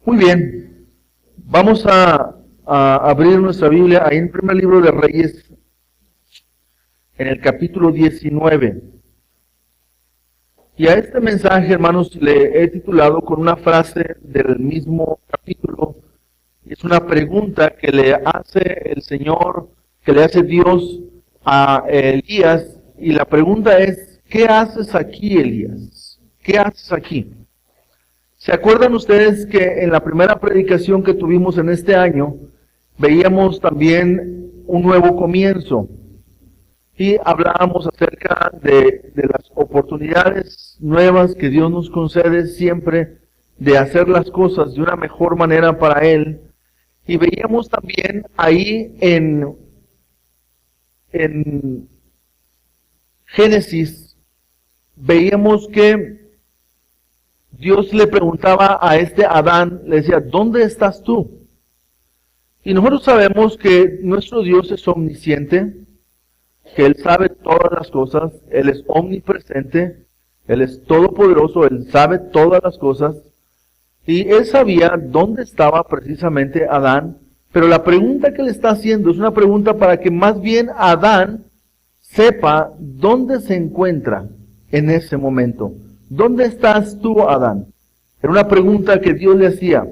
Muy bien, vamos a abrir nuestra Biblia ahí en el primer libro de Reyes, en el capítulo 19. Y a este mensaje, hermanos, le he titulado con una frase del mismo capítulo. Es una pregunta que le hace el Señor, que le hace Dios a Elías. Y la pregunta es, ¿qué haces aquí, Elías? ¿Qué haces aquí? ¿Se acuerdan ustedes que en la primera predicación que tuvimos en este año, veíamos también un nuevo comienzo? Y hablábamos acerca de las oportunidades nuevas que Dios nos concede siempre de hacer las cosas de una mejor manera para Él. Y veíamos también ahí en Génesis, veíamos que Dios le preguntaba a este Adán, le decía, ¿dónde estás tú? Y nosotros sabemos que nuestro Dios es omnisciente, que Él sabe todas las cosas, Él es omnipresente, Él es todopoderoso, Él sabe todas las cosas. Y Él sabía dónde estaba precisamente Adán, pero la pregunta que le está haciendo es una pregunta para que más bien Adán sepa dónde se encuentra en ese momento. ¿Dónde estás tú, Adán? Era una pregunta que Dios le hacía.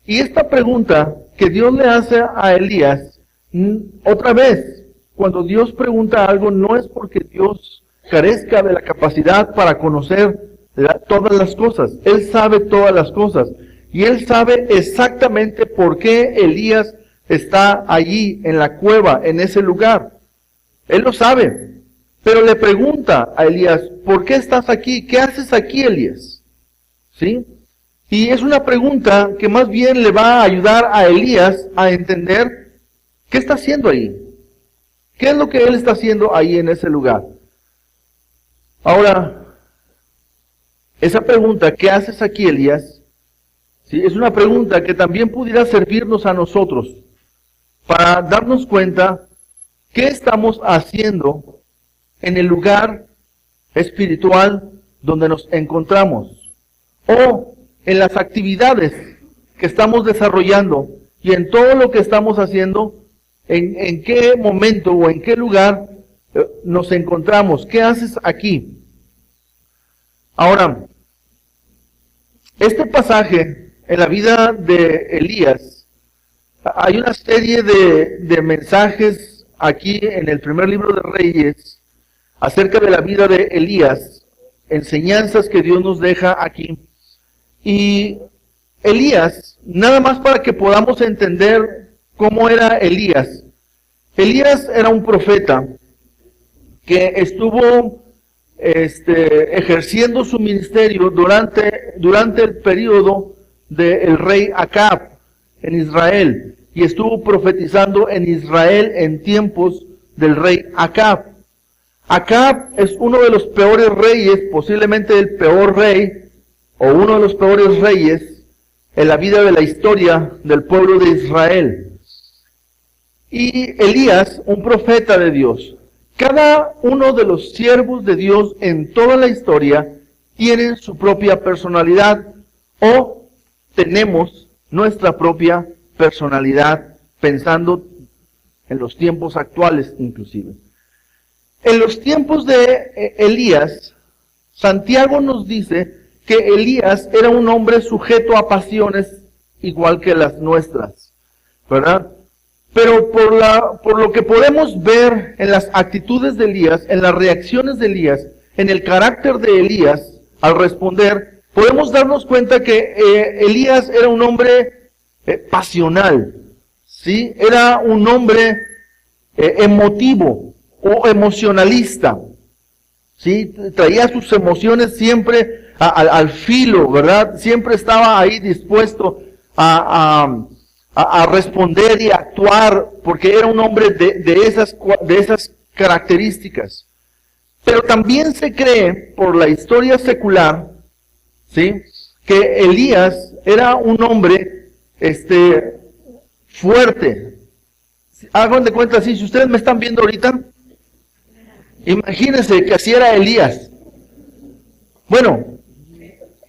Y esta pregunta que Dios le hace a Elías, otra vez, cuando Dios pregunta algo, no es porque Dios carezca de la capacidad para conocer todas las cosas. Él sabe todas las cosas. Y Él sabe exactamente por qué Elías está allí, en la cueva, en ese lugar. Él lo sabe. Pero le pregunta a Elías, ¿por qué estás aquí? ¿Qué haces aquí, Elías? ¿Sí? Y es una pregunta que más bien le va a ayudar a Elías a entender qué está haciendo ahí. ¿Qué es lo que él está haciendo ahí en ese lugar? Ahora, esa pregunta, ¿qué haces aquí, Elías? ¿Sí? Es una pregunta que también pudiera servirnos a nosotros para darnos cuenta qué estamos haciendo en el lugar espiritual donde nos encontramos, o en las actividades que estamos desarrollando y en todo lo que estamos haciendo, en qué momento o en qué lugar nos encontramos. ¿Qué haces aquí? Ahora, este pasaje en la vida de Elías, hay una serie de mensajes aquí en el primer libro de Reyes acerca de la vida de Elías, enseñanzas que Dios nos deja aquí. Y Elías, nada más para que podamos entender cómo era Elías. Elías era un profeta que estuvo ejerciendo su ministerio durante el periodo del rey Acab en Israel, y estuvo profetizando en Israel en tiempos del rey Acab. Acab es uno de los peores reyes, posiblemente el peor rey, o uno de los peores reyes en la vida de la historia del pueblo de Israel. Y Elías, un profeta de Dios. Cada uno de los siervos de Dios en toda la historia tienen su propia personalidad, o tenemos nuestra propia personalidad, pensando en los tiempos actuales inclusive. En los tiempos de Elías, Santiago nos dice que Elías era un hombre sujeto a pasiones igual que las nuestras, ¿verdad? Pero por lo que podemos ver en las actitudes de Elías, en las reacciones de Elías, en el carácter de Elías al responder, podemos darnos cuenta que Elías era un hombre pasional, ¿sí? Era un hombre emotivo o emocionalista, ¿sí? Traía sus emociones siempre al filo, ¿verdad? Siempre estaba ahí dispuesto a responder y a actuar, porque era un hombre de esas características. Pero también se cree, por la historia secular, ¿sí?, que Elías era un hombre fuerte. Hagan de cuenta así, si ustedes me están viendo ahorita, imagínense que así era Elías. Bueno,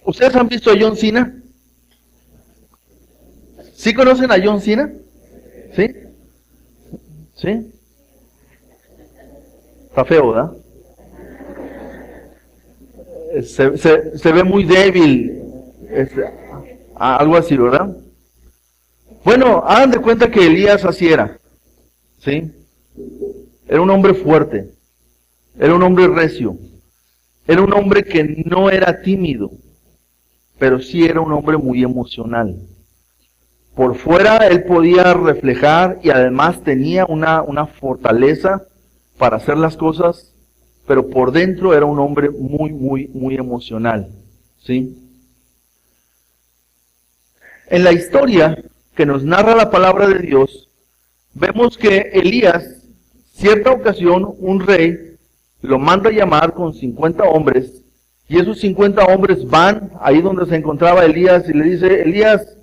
¿ustedes han visto a John Cena? ¿Sí conocen a John Cena? ¿Sí? ¿Sí? Está feo, ¿verdad? Se ve muy débil, algo así, ¿verdad? Bueno, hagan de cuenta que Elías así era, ¿sí? Era un hombre fuerte, era un hombre recio, era un hombre que no era tímido, pero sí era un hombre muy emocional. Por fuera él podía reflejar y además tenía una fortaleza para hacer las cosas, pero por dentro era un hombre muy emocional, ¿sí? En la historia que nos narra la palabra de Dios, vemos que Elías, cierta ocasión, un rey lo manda a llamar con 50 hombres, y esos 50 hombres van ahí donde se encontraba Elías y le dice: Elías,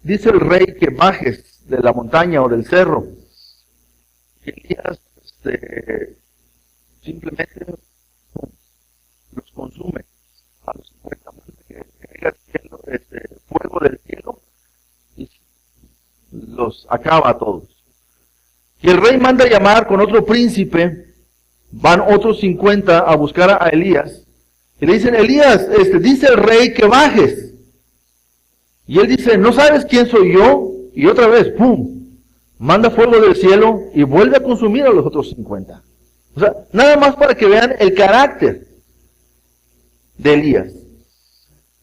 dice el rey que bajes de la montaña o del cerro. Y Elías simplemente los consume a los 50 hombres, que caiga fuego del cielo y los acaba a todos. Y el rey manda a llamar con otro príncipe, van otros 50 a buscar a Elías, y le dicen: Elías, dice el rey que bajes. Y él dice: ¿no sabes quién soy yo? Y otra vez, ¡pum!, manda fuego del cielo y vuelve a consumir a los otros 50. O sea, nada más para que vean el carácter de Elías.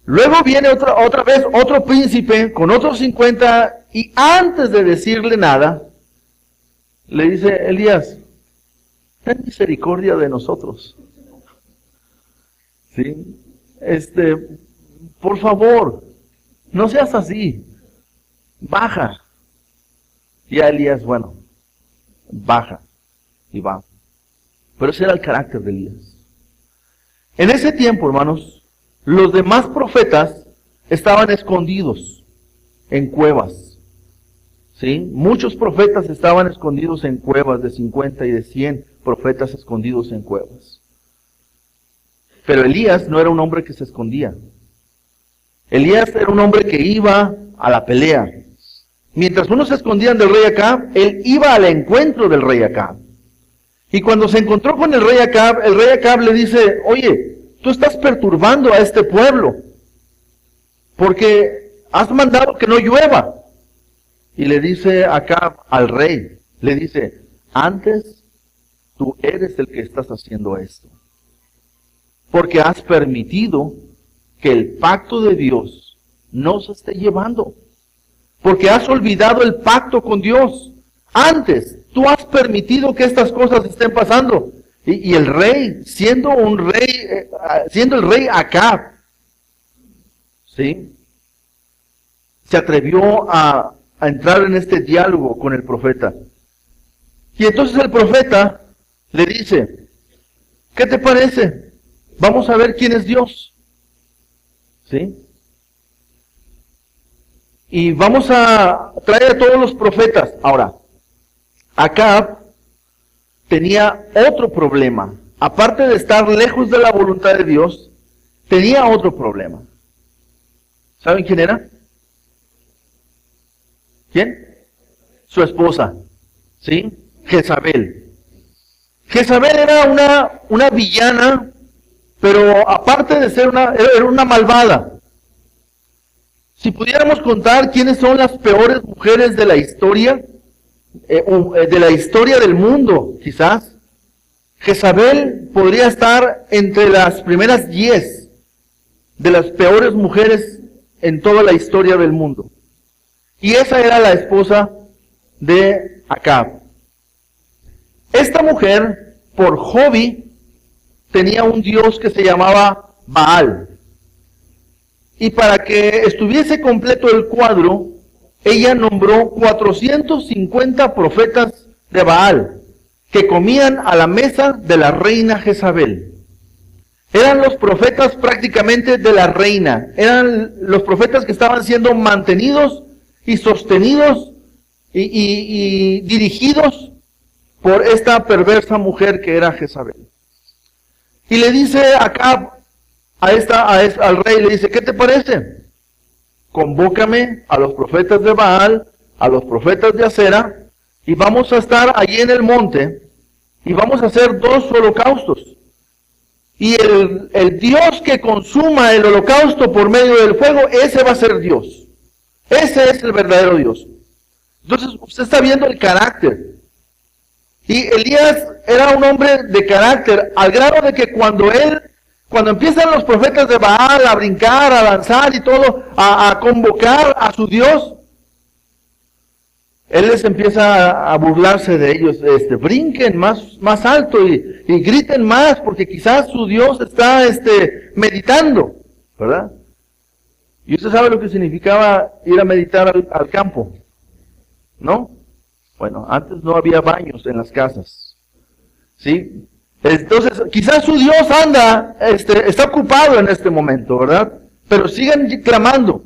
Luego viene otra vez otro príncipe con otros 50 y antes de decirle nada, le dice: Elías, ten misericordia de nosotros. ¿Sí? Por favor, no seas así. Baja. Y a Elías, bueno, baja y va. Pero ese era el carácter de Elías. En ese tiempo, hermanos, los demás profetas estaban escondidos en cuevas. ¿Sí? Muchos profetas estaban escondidos en cuevas, de 50 y de 100 profetas escondidos en cuevas. Pero Elías no era un hombre que se escondía. Elías era un hombre que iba a la pelea. Mientras unos se escondían del rey Acab, él iba al encuentro del rey Acab. Y cuando se encontró con el rey Acab le dice: oye, tú estás perturbando a este pueblo, porque has mandado que no llueva. Y le dice Acab al rey, le dice: antes tú eres el que estás haciendo esto, porque has permitido que el pacto de Dios no se esté llevando, porque has olvidado el pacto con Dios. Antes tú has permitido que estas cosas estén pasando. Y el rey, siendo el rey Acab, ¿sí?, se atrevió a entrar en este diálogo con el profeta. Y entonces el profeta le dice: ¿qué te parece? Vamos a ver quién es Dios. ¿Sí? Y vamos a traer a todos los profetas. Ahora, Acab tenía otro problema. Aparte de estar lejos de la voluntad de Dios, tenía otro problema. ¿Saben quién era? ¿Quién? Su esposa. ¿Sí? Jezabel. Jezabel era una villana, pero aparte de ser era una malvada. Si pudiéramos contar quiénes son las peores mujeres de la historia del mundo, quizás, Jezabel podría estar entre las primeras 10 de las peores mujeres en toda la historia del mundo. Y esa era la esposa de Acab. Esta mujer, por hobby, tenía un dios que se llamaba Baal. Y para que estuviese completo el cuadro, ella nombró 450 profetas de Baal, que comían a la mesa de la reina Jezabel. Eran los profetas prácticamente de la reina. Eran los profetas que estaban siendo mantenidos y sostenidos y dirigidos por esta perversa mujer que era Jezabel. Y le dice Acab al rey, le dice: ¿qué te parece? convócame a los profetas de Baal, a los profetas de Acera, y vamos a estar allí en el monte, y vamos a hacer 2 holocaustos. Y el Dios que consuma el holocausto por medio del fuego, ese va a ser Dios. Ese es el verdadero Dios. Entonces, usted está viendo el carácter. Y Elías era un hombre de carácter, al grado de que cuando empiezan los profetas de Baal a brincar, a danzar y todo, a convocar a su Dios, él les empieza a burlarse de ellos. Brinquen más alto y griten más, porque quizás su Dios está meditando, ¿verdad? Y usted sabe lo que significaba ir a meditar al campo, ¿no? Bueno, antes no había baños en las casas, ¿sí? Entonces, quizás su Dios está ocupado en este momento, ¿verdad? Pero sigan clamando.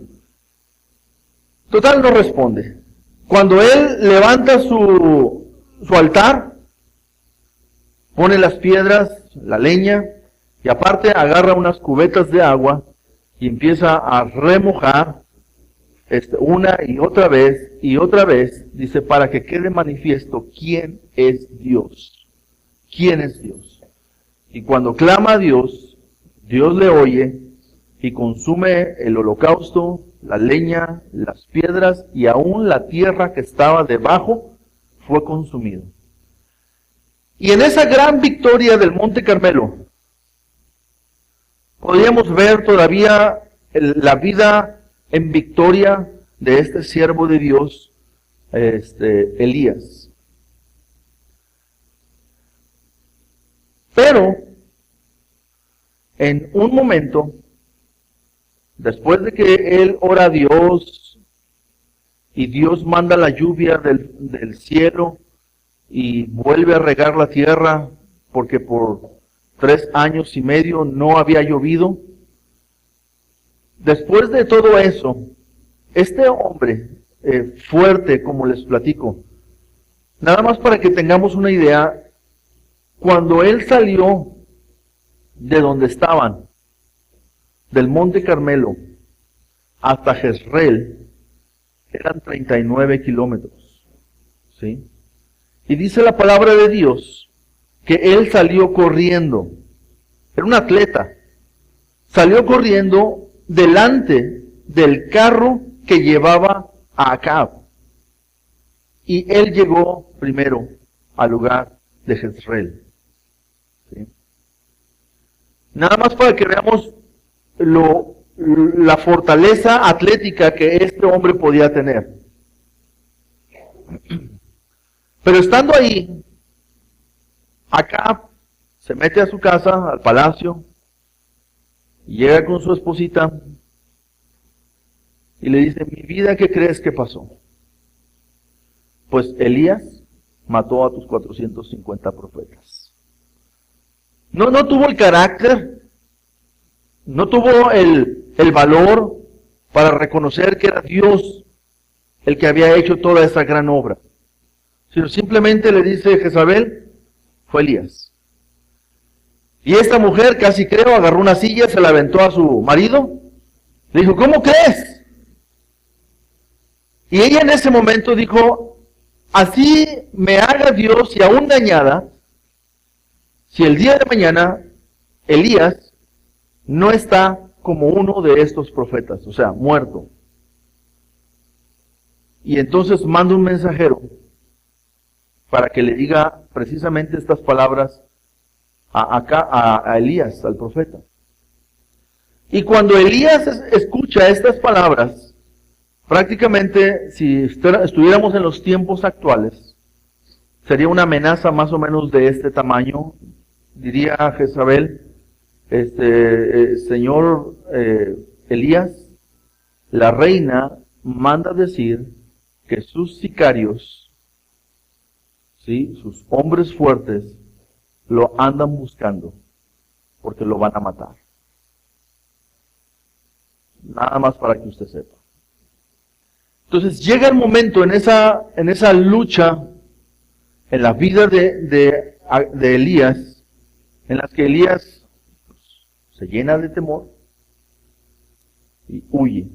Total, no responde. Cuando él levanta su altar, pone las piedras, la leña, y aparte agarra unas cubetas de agua y empieza a remojar una y otra vez, dice, para que quede manifiesto quién es Dios. ¿Quién es Dios? Y cuando clama a Dios, Dios le oye y consume el holocausto, la leña, las piedras y aún la tierra que estaba debajo fue consumido. Y en esa gran victoria del Monte Carmelo, podríamos ver todavía la vida en victoria de este siervo de Dios, Elías. Pero, en un momento, después de que él ora a Dios, y Dios manda la lluvia del cielo, y vuelve a regar la tierra, porque por 3 años y medio no había llovido. Después de todo eso, este hombre fuerte, como les platico, nada más para que tengamos una idea, cuando él salió de donde estaban, del Monte Carmelo, hasta Jezreel, eran 39 kilómetros, ¿sí? Y dice la palabra de Dios que él salió corriendo, era un atleta, salió corriendo delante del carro que llevaba a Acab. Y él llegó primero al lugar de Jezreel. ¿Sí? Nada más para que veamos la fortaleza atlética que este hombre podía tener. Pero estando ahí, Acab se mete a su casa, al palacio, y llega con su esposita y le dice, mi vida, ¿qué crees que pasó? Pues Elías mató a tus 450 profetas. No tuvo el carácter, no tuvo el valor para reconocer que era Dios el que había hecho toda esa gran obra, sino simplemente le dice Jezabel, fue Elías. Y esta mujer, casi creo, agarró una silla, se la aventó a su marido, le dijo, ¿cómo crees? Y ella en ese momento dijo, así me haga Dios y aún me añada, si el día de mañana Elías no está como uno de estos profetas, o sea, muerto. Y entonces manda un mensajero para que le diga precisamente estas palabras a Elías, al profeta. Y cuando Elías escucha estas palabras, prácticamente, si estuviéramos en los tiempos actuales, sería una amenaza más o menos de este tamaño. Diría a Jezabel, señor Elías, la reina manda decir que sus sicarios, ¿sí?, sus hombres fuertes, lo andan buscando, porque lo van a matar. Nada más para que usted sepa. Entonces llega el momento en esa lucha, en la vida de Elías, en las que Elías se llena de temor y huye.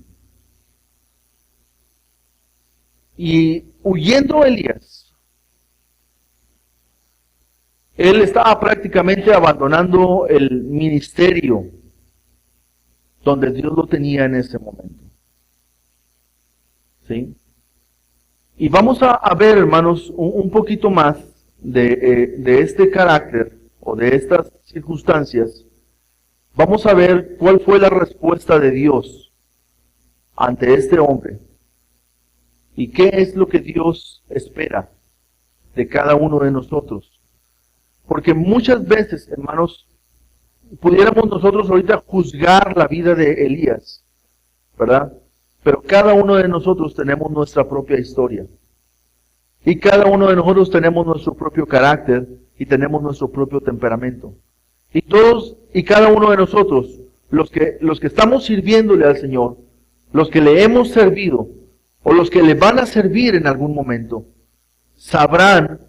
Y huyendo Elías, él estaba prácticamente abandonando el ministerio donde Dios lo tenía en ese momento. ¿Sí? Y vamos a ver, hermanos, un poquito más de este carácter o de estas circunstancias. Vamos a ver cuál fue la respuesta de Dios ante este hombre y qué es lo que Dios espera de cada uno de nosotros. Porque muchas veces, hermanos, pudiéramos nosotros ahorita juzgar la vida de Elías, ¿verdad? Pero cada uno de nosotros tenemos nuestra propia historia. Y cada uno de nosotros tenemos nuestro propio carácter y tenemos nuestro propio temperamento. Y todos y cada uno de nosotros, los que estamos sirviéndole al Señor, los que le hemos servido o los que le van a servir en algún momento, sabrán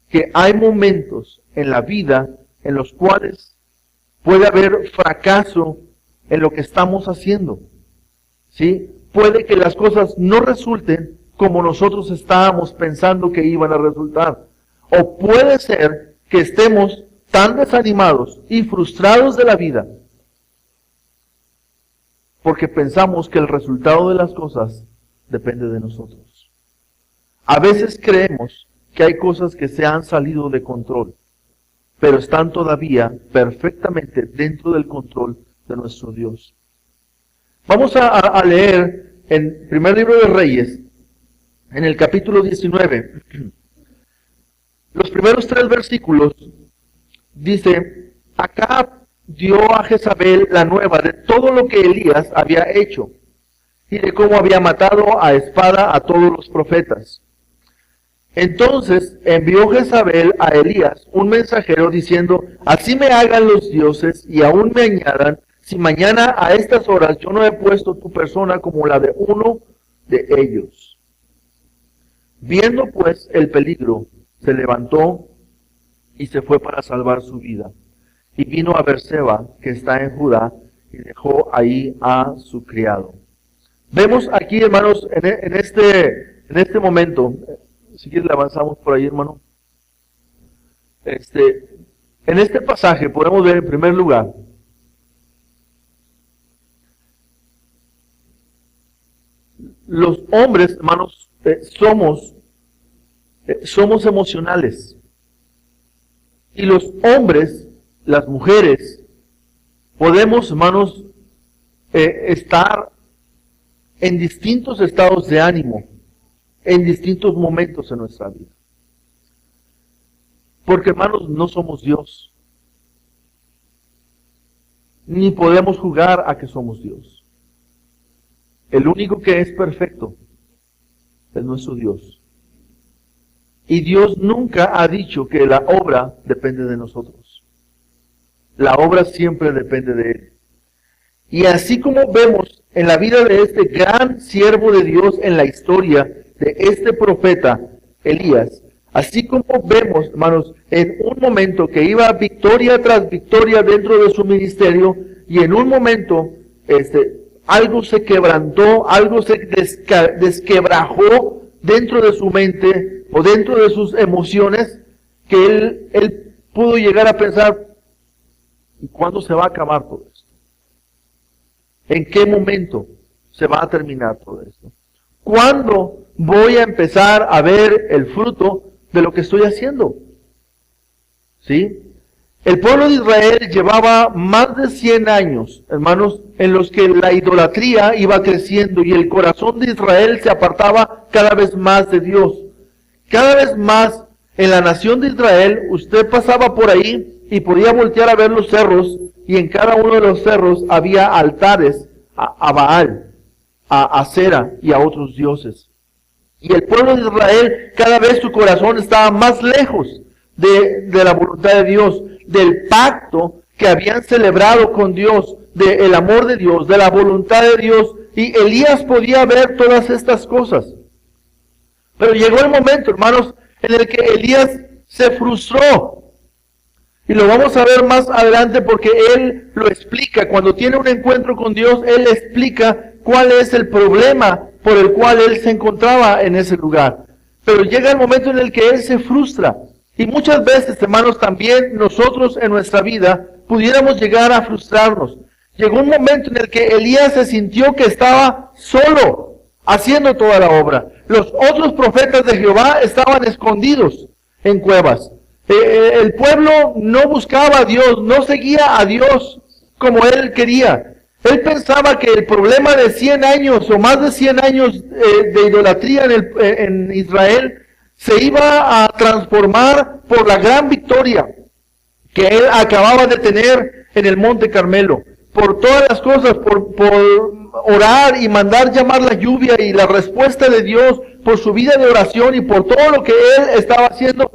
que hay momentos en la vida en los cuales puede haber fracaso en lo que estamos haciendo. ¿Sí? Puede que las cosas no resulten como nosotros estábamos pensando que iban a resultar. O puede ser que estemos tan desanimados y frustrados de la vida porque pensamos que el resultado de las cosas depende de nosotros. A veces creemos que hay cosas que se han salido de control, pero están todavía perfectamente dentro del control de nuestro Dios. Vamos a leer en primer libro de Reyes, en el capítulo 19, los primeros 3 versículos, dice: Acab dio a Jezabel la nueva de todo lo que Elías había hecho, y de cómo había matado a espada a todos los profetas. Entonces envió Jezabel a Elías un mensajero diciendo: Así me hagan los dioses y aún me añadan, si mañana a estas horas yo no he puesto tu persona como la de uno de ellos. Viendo pues el peligro, se levantó y se fue para salvar su vida. Y vino a Berseba, que está en Judá, y dejó ahí a su criado. Vemos aquí, hermanos, en este momento, si quieres le avanzamos por ahí, hermano. En este pasaje podemos ver en primer lugar los hombres, hermanos, somos emocionales. Y los hombres, las mujeres, podemos, hermanos, estar en distintos estados de ánimo, en distintos momentos en nuestra vida. Porque, hermanos, no somos Dios. Ni podemos jugar a que somos Dios. El único que es perfecto es nuestro Dios. Y Dios nunca ha dicho que la obra depende de nosotros. La obra siempre depende de Él. Y así como vemos en la vida de este gran siervo de Dios en la historia de este profeta Elías, así como vemos, hermanos, en un momento que iba victoria tras victoria dentro de su ministerio, y en un momento algo se quebrantó, algo se desquebrajó dentro de su mente o dentro de sus emociones, que él pudo llegar a pensar: ¿y cuándo se va a acabar todo esto? ¿En qué momento se va a terminar todo esto? ¿Cuándo voy a empezar a ver el fruto de lo que estoy haciendo? ¿Sí? El pueblo de Israel llevaba más de 100 años, hermanos, en los que la idolatría iba creciendo y el corazón de Israel se apartaba cada vez más de Dios. Cada vez más en la nación de Israel, usted pasaba por ahí y podía voltear a ver los cerros, y en cada uno de los cerros había altares a Baal, a Acera y a otros dioses. Y el pueblo de Israel, cada vez su corazón estaba más lejos de la voluntad de Dios, del pacto que habían celebrado con Dios, del amor de Dios, de la voluntad de Dios. Y Elías podía ver todas estas cosas. Pero llegó el momento, hermanos, en el que Elías se frustró. Y lo vamos a ver más adelante porque él lo explica. Cuando tiene un encuentro con Dios, él explica cuál es el problema por el cual él se encontraba en ese lugar. Pero llega el momento en el que él se frustra. Y muchas veces, hermanos, también nosotros en nuestra vida pudiéramos llegar a frustrarnos. Llegó un momento en el que Elías se sintió que estaba solo haciendo toda la obra. Los otros profetas de Jehová estaban escondidos en cuevas. El pueblo no buscaba a Dios, no seguía a Dios como él quería. Él pensaba que el problema de 100 años o más de 100 años de idolatría en Israel se iba a transformar por la gran victoria que él acababa de tener en el Monte Carmelo. Por todas las cosas, por orar y mandar llamar la lluvia y la respuesta de Dios, por su vida de oración y por todo lo que él estaba haciendo,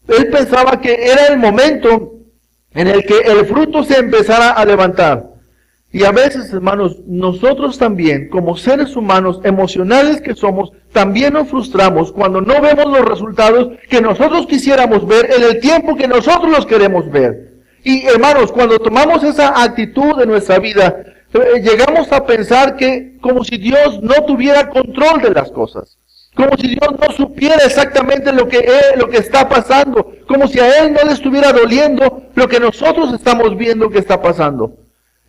él pensaba que era el momento en el que el fruto se empezara a levantar. Y a veces, hermanos, nosotros también, como seres humanos emocionales que somos, también nos frustramos cuando no vemos los resultados que nosotros quisiéramos ver en el tiempo que nosotros los queremos ver. Y hermanos, cuando tomamos esa actitud en nuestra vida, llegamos a pensar que como si Dios no tuviera control de las cosas. Como si Dios no supiera exactamente lo que está pasando. Como si a Él no le estuviera doliendo lo que nosotros estamos viendo que está pasando.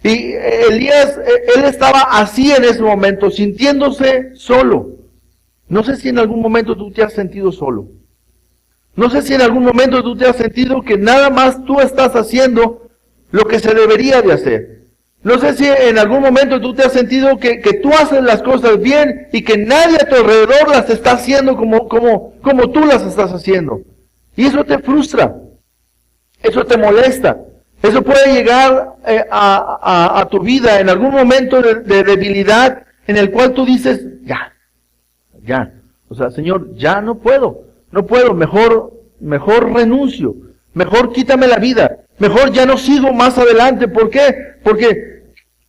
Y Elías, él estaba así en ese momento, sintiéndose solo. No sé si en algún momento tú te has sentido solo. No sé si en algún momento tú te has sentido que nada más tú estás haciendo lo que se debería de hacer. No sé si en algún momento tú te has sentido que tú haces las cosas bien y que nadie a tu alrededor las está haciendo como tú las estás haciendo. Y eso te frustra. Eso te molesta. Eso puede llegar a tu vida en algún momento de debilidad en el cual tú dices, ya. O sea, Señor, ya no puedo, mejor renuncio, mejor quítame la vida, mejor ya no sigo más adelante. ¿Por qué? Porque,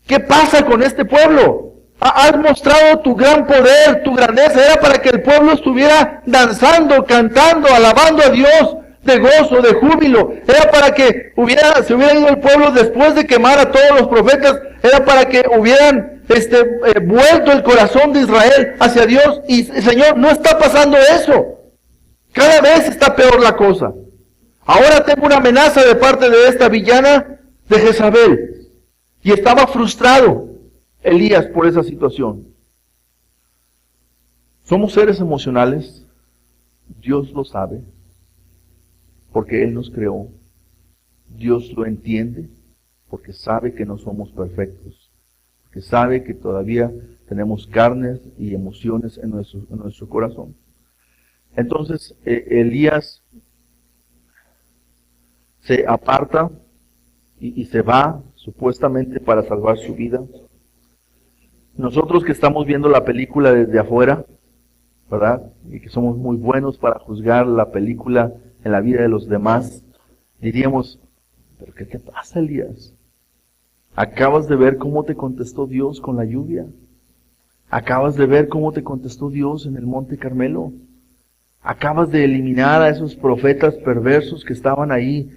¿qué pasa con este pueblo? Has mostrado tu gran poder, tu grandeza. Era para que el pueblo estuviera danzando, cantando, alabando a Dios, de gozo, de júbilo. Era para que se hubiera ido el pueblo después de quemar a todos los profetas. Era para que hubieran vuelto el corazón de Israel hacia Dios. Y Señor, no está pasando eso. Cada vez está peor la cosa. Ahora tengo una amenaza de parte de esta villana de Jezabel. Y estaba frustrado Elías por esa situación. Somos seres emocionales. Dios lo sabe. Porque Él nos creó. Dios lo entiende, porque sabe que no somos perfectos, porque sabe que todavía tenemos carnes y emociones en nuestro corazón. Entonces, Elías se aparta y se va, supuestamente para salvar su vida. Nosotros que estamos viendo la película desde afuera, ¿verdad? Y que somos muy buenos para juzgar la película en la vida de los demás, diríamos, ¿pero qué te pasa, Elías? Acabas de ver cómo te contestó Dios con la lluvia. Acabas de ver cómo te contestó Dios en el Monte Carmelo. Acabas de eliminar a esos profetas perversos que estaban ahí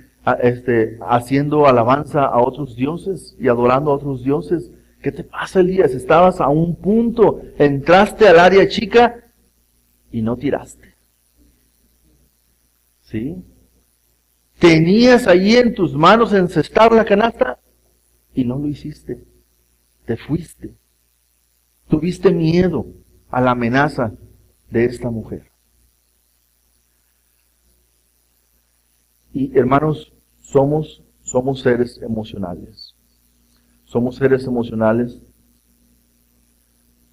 haciendo alabanza a otros dioses y adorando a otros dioses. ¿Qué te pasa, Elías? Estabas a un punto, entraste al área chica y no tiraste. ¿Sí? Tenías allí en tus manos encestar la canasta y no lo hiciste. Te fuiste. Tuviste miedo a la amenaza de esta mujer. Y hermanos, somos seres emocionales. Somos seres emocionales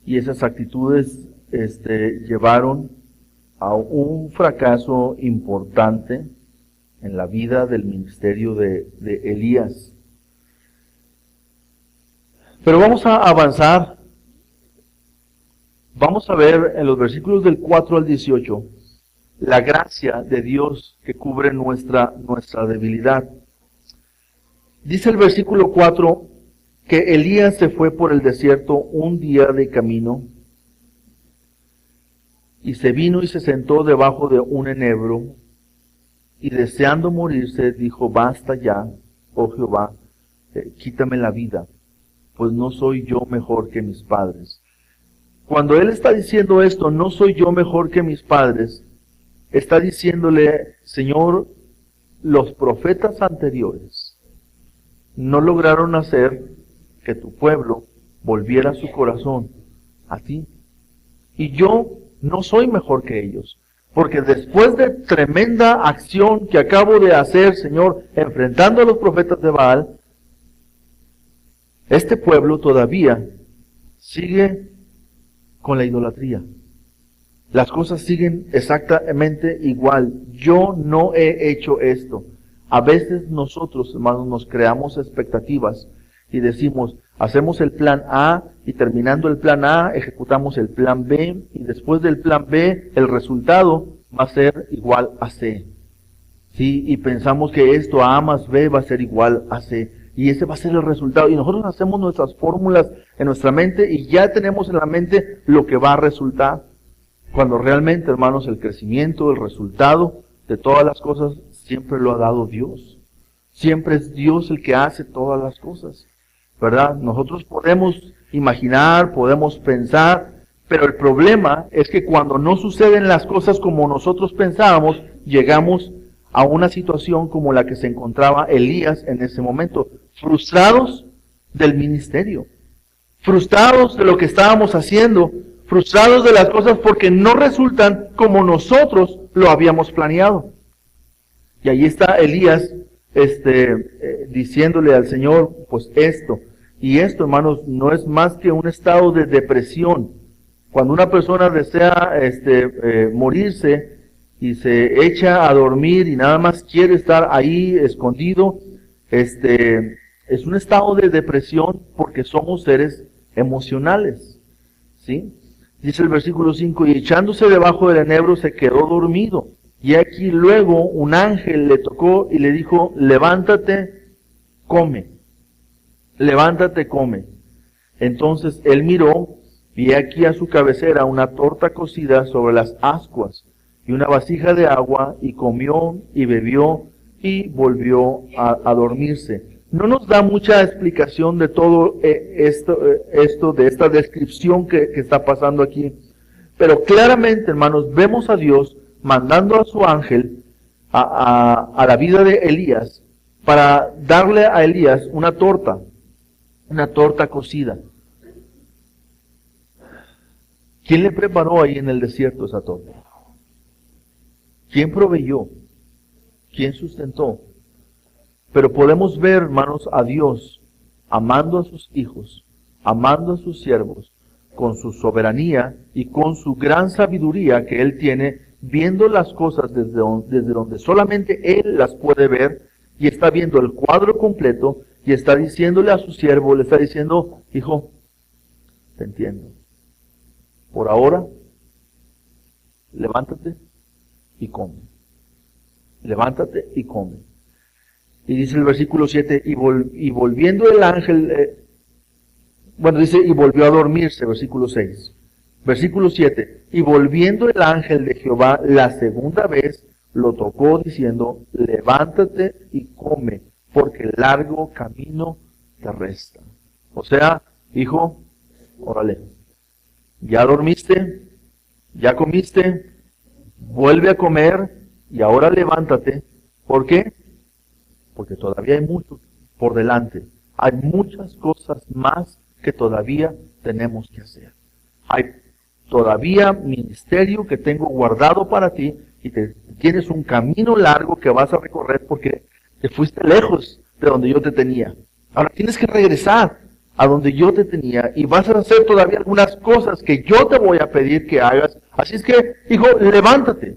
y esas actitudes llevaron a un fracaso importante en la vida del ministerio de Elías. Pero vamos a avanzar. Vamos a ver en los versículos del 4 al 18 la gracia de Dios que cubre nuestra debilidad. Dice el versículo 4 que Elías se fue por el desierto un día de camino y se vino y se sentó debajo de un enebro y deseando morirse dijo, basta ya, oh Jehová, quítame la vida, pues no soy yo mejor que mis padres. Cuando él está diciendo esto, no soy yo mejor que mis padres, está diciéndole, Señor, los profetas anteriores no lograron hacer que tu pueblo volviera su corazón a ti. Y yo no soy mejor que ellos, porque después de tremenda acción que acabo de hacer, Señor, enfrentando a los profetas de Baal, este pueblo todavía sigue con la idolatría. Las cosas siguen exactamente igual. Yo no he hecho esto. A veces nosotros, hermanos, nos creamos expectativas y decimos, hacemos el plan A y terminando el plan A, ejecutamos el plan B y después del plan B, el resultado va a ser igual a C. ¿Sí? Y pensamos que esto A más B va a ser igual a C. Y ese va a ser el resultado. Y nosotros hacemos nuestras fórmulas en nuestra mente y ya tenemos en la mente lo que va a resultar. Cuando realmente, hermanos, el crecimiento, el resultado de todas las cosas siempre lo ha dado Dios. Siempre es Dios el que hace todas las cosas, ¿verdad? Nosotros podemos imaginar, podemos pensar, pero el problema es que cuando no suceden las cosas como nosotros pensábamos, llegamos a una situación como la que se encontraba Elías en ese momento, frustrados del ministerio, frustrados de lo que estábamos haciendo, frustrados de las cosas porque no resultan como nosotros lo habíamos planeado. Y ahí está Elías diciéndole al Señor, pues esto. Y esto, hermanos, no es más que un estado de depresión. Cuando una persona desea morirse y se echa a dormir y nada más quiere estar ahí escondido, es un estado de depresión porque somos seres emocionales. ¿Sí? Dice el versículo 5, y echándose debajo del enebro se quedó dormido. Y aquí luego un ángel le tocó y le dijo, levántate, come. Levántate, come. Entonces él miró, y aquí a su cabecera una torta cocida sobre las ascuas y una vasija de agua, y comió y bebió y volvió a dormirse. No nos da mucha explicación de todo esto, de esta descripción que está pasando aquí. Pero claramente, hermanos, vemos a Dios mandando a su ángel a la vida de Elías para darle a Elías una torta cocida. ¿Quién le preparó ahí en el desierto esa torta? ¿Quién proveyó? ¿Quién sustentó? Pero podemos ver, hermanos, a Dios amando a sus hijos, amando a sus siervos, con su soberanía y con su gran sabiduría que Él tiene, viendo las cosas desde donde solamente Él las puede ver, y está viendo el cuadro completo, y está diciéndole a su siervo, le está diciendo, hijo, te entiendo. Por ahora, levántate y come. Levántate y come. Y dice el versículo 7, y volviendo el ángel, dice, y volvió a dormirse, versículo 6. Versículo 7, y volviendo el ángel de Jehová la segunda vez, lo tocó diciendo, levántate y come, porque largo camino te resta. O sea, hijo, órale, ya dormiste, ya comiste, vuelve a comer, y ahora levántate. ¿Por qué? Porque todavía hay mucho por delante. Hay muchas cosas más que todavía tenemos que hacer. Hay todavía ministerio que tengo guardado para ti y tienes un camino largo que vas a recorrer porque te fuiste lejos de donde yo te tenía. Ahora tienes que regresar a donde yo te tenía y vas a hacer todavía algunas cosas que yo te voy a pedir que hagas. Así es que, hijo, levántate,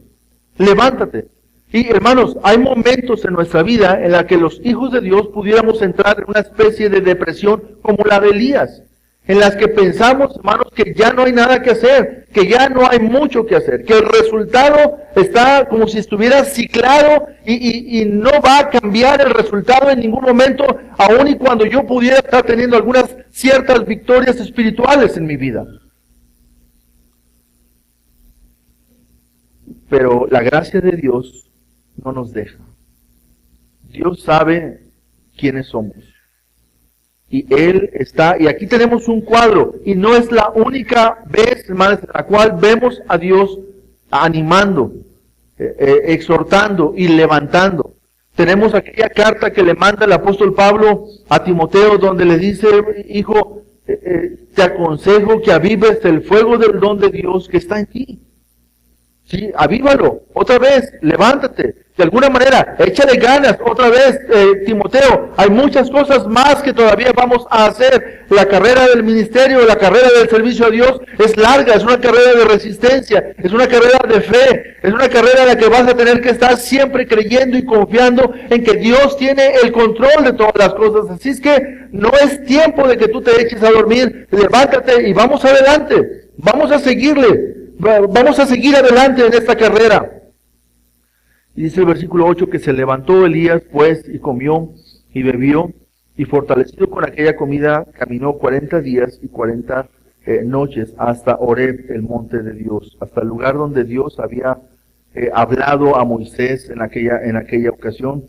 levántate. Y hermanos, hay momentos en nuestra vida en la que los hijos de Dios pudiéramos entrar en una especie de depresión como la de Elías, en las que pensamos, hermanos, que ya no hay nada que hacer, que ya no hay mucho que hacer, que el resultado está como si estuviera ciclado y no va a cambiar el resultado en ningún momento, aun y cuando yo pudiera estar teniendo algunas ciertas victorias espirituales en mi vida. Pero la gracia de Dios no nos deja. Dios sabe quiénes somos. Y Él está, y aquí tenemos un cuadro, y no es la única vez, hermanos, en la cual vemos a Dios animando, exhortando y levantando. Tenemos aquella carta que le manda el apóstol Pablo a Timoteo, donde le dice, hijo, te aconsejo que avives el fuego del don de Dios que está en ti. Sí, avívalo, otra vez, levántate, de alguna manera, échale ganas, otra vez, Timoteo, hay muchas cosas más que todavía vamos a hacer. La carrera del ministerio, la carrera del servicio a Dios es larga, es una carrera de resistencia, es una carrera de fe, es una carrera en la que vas a tener que estar siempre creyendo y confiando en que Dios tiene el control de todas las cosas. Así es que no es tiempo de que tú te eches a dormir, levántate y vamos adelante, vamos a seguirle. Vamos a seguir adelante en esta carrera. Y dice el versículo 8 que se levantó Elías pues y comió y bebió y fortalecido con aquella comida caminó 40 días y 40 noches hasta Horeb, el monte de Dios, hasta el lugar donde Dios había hablado a Moisés en aquella ocasión.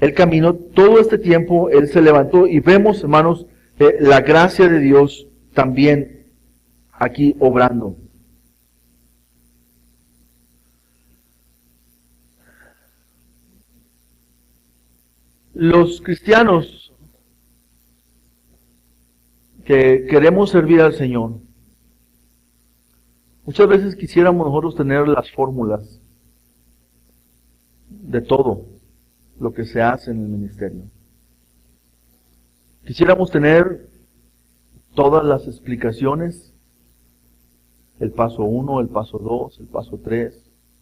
Él caminó todo este tiempo, él se levantó y vemos, hermanos, la gracia de Dios también aquí obrando. Los cristianos que queremos servir al Señor, muchas veces quisiéramos nosotros tener las fórmulas de todo lo que se hace en el ministerio. Quisiéramos tener todas las explicaciones, el paso 1, el paso 2, el paso 3,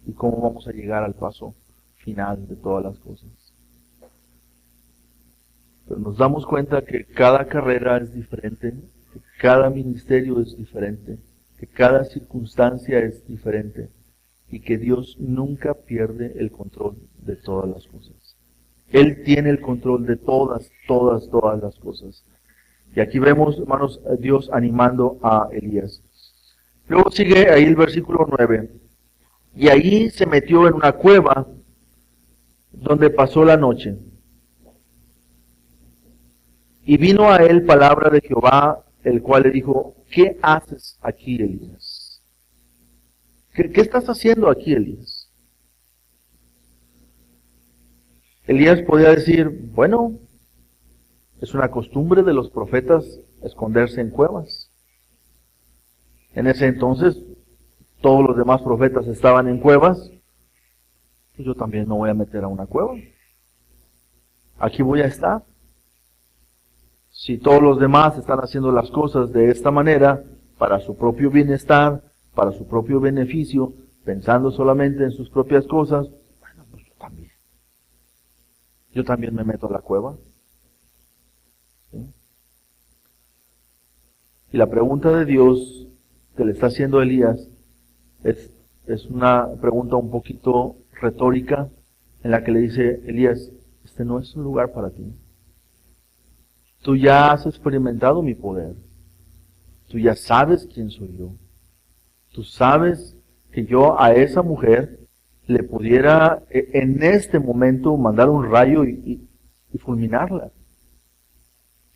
y cómo vamos a llegar al paso final de todas las cosas. Pero nos damos cuenta que cada carrera es diferente, que cada ministerio es diferente, que cada circunstancia es diferente y que Dios nunca pierde el control de todas las cosas. Él tiene el control de todas las cosas. Y aquí vemos, hermanos, a Dios animando a Elías. Luego sigue ahí el versículo 9. Y ahí se metió en una cueva donde pasó la noche. Y vino a él palabra de Jehová, el cual le dijo, ¿qué haces aquí, Elías? ¿Qué estás haciendo aquí, Elías? Elías podía decir, bueno, es una costumbre de los profetas esconderse en cuevas. En ese entonces, todos los demás profetas estaban en cuevas, y yo también me voy a meter a una cueva. Aquí voy a estar. Si todos los demás están haciendo las cosas de esta manera, para su propio bienestar, para su propio beneficio, pensando solamente en sus propias cosas, bueno, pues yo también. Yo también me meto a la cueva. ¿Sí? Y la pregunta de Dios que le está haciendo Elías es una pregunta un poquito retórica, en la que le dice, Elías, este no es un lugar para ti. Tú ya has experimentado mi poder. Tú ya sabes quién soy yo. Tú sabes que yo a esa mujer le pudiera en este momento mandar un rayo y fulminarla.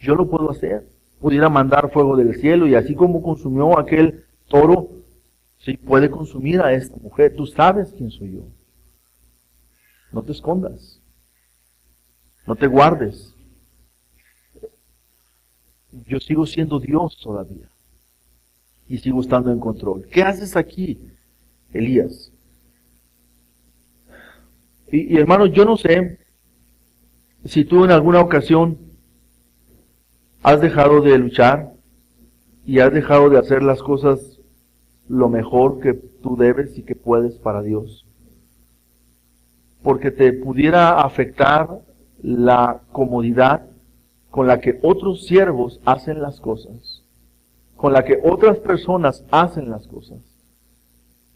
Yo lo puedo hacer. Pudiera mandar fuego del cielo y así como consumió aquel toro, sí puede consumir a esta mujer. Tú sabes quién soy yo. No te escondas. No te guardes. Yo sigo siendo Dios todavía. Y sigo estando en control. ¿Qué haces aquí, Elías? Y hermanos, yo no sé si tú en alguna ocasión has dejado de luchar y has dejado de hacer las cosas lo mejor que tú debes y que puedes para Dios, porque te pudiera afectar la comodidad con la que otros siervos hacen las cosas, con la que otras personas hacen las cosas,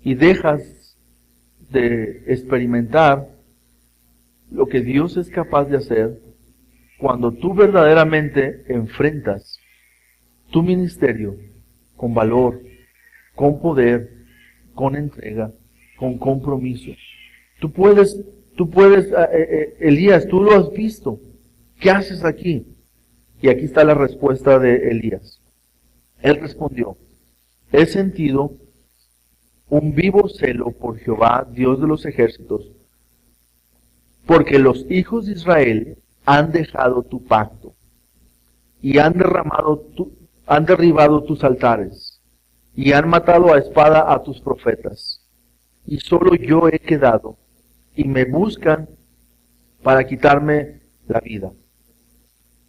y dejas de experimentar lo que Dios es capaz de hacer cuando tú verdaderamente enfrentas tu ministerio con valor, con poder, con entrega, con compromiso. Tú puedes, Elías, tú lo has visto. ¿Qué haces aquí? Y aquí está la respuesta de Elías. Él respondió: he sentido un vivo celo por Jehová, Dios de los ejércitos, porque los hijos de Israel han dejado tu pacto y han derribado tus altares y han matado a espada a tus profetas. Y solo yo he quedado y me buscan para quitarme la vida.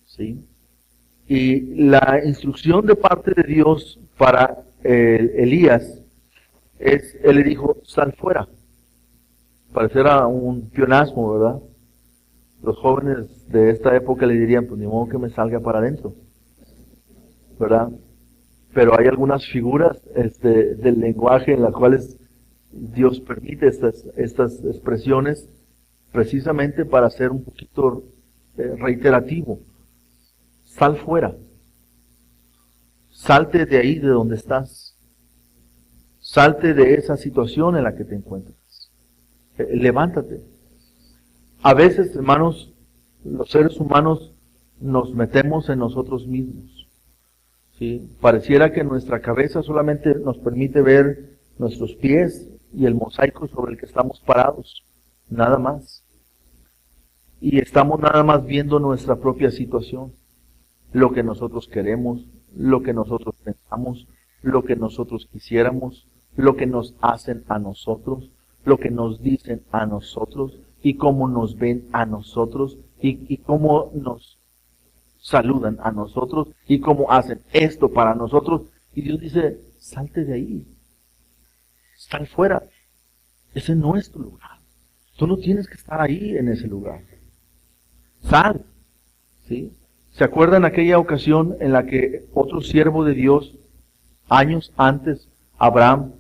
¿Sí? Y la instrucción de parte de Dios para Elías él le dijo: sal fuera. Pareciera un pleonasmo, ¿verdad? Los jóvenes de esta época le dirían: pues ni modo que me salga para adentro, ¿verdad? Pero hay algunas figuras del lenguaje en las cuales Dios permite estas expresiones precisamente para ser un poquito reiterativo. Sal fuera. Salte de ahí, de donde estás. Salte de esa situación en la que te encuentras. Levántate. A veces, hermanos, los seres humanos nos metemos en nosotros mismos. ¿Sí? Pareciera que nuestra cabeza solamente nos permite ver nuestros pies y el mosaico sobre el que estamos parados. Nada más. Y estamos nada más viendo nuestra propia situación. Lo que nosotros queremos, lo que nosotros pensamos, lo que nosotros quisiéramos, lo que nos hacen a nosotros, lo que nos dicen a nosotros, y cómo nos ven a nosotros, y cómo nos saludan a nosotros, y cómo hacen esto para nosotros. Y Dios dice: salte de ahí, sal fuera. Ese no es tu lugar. Tú no tienes que estar ahí en ese lugar. Sal. ¿Sí? ¿Se acuerdan aquella ocasión en la que otro siervo de Dios, años antes, Abraham,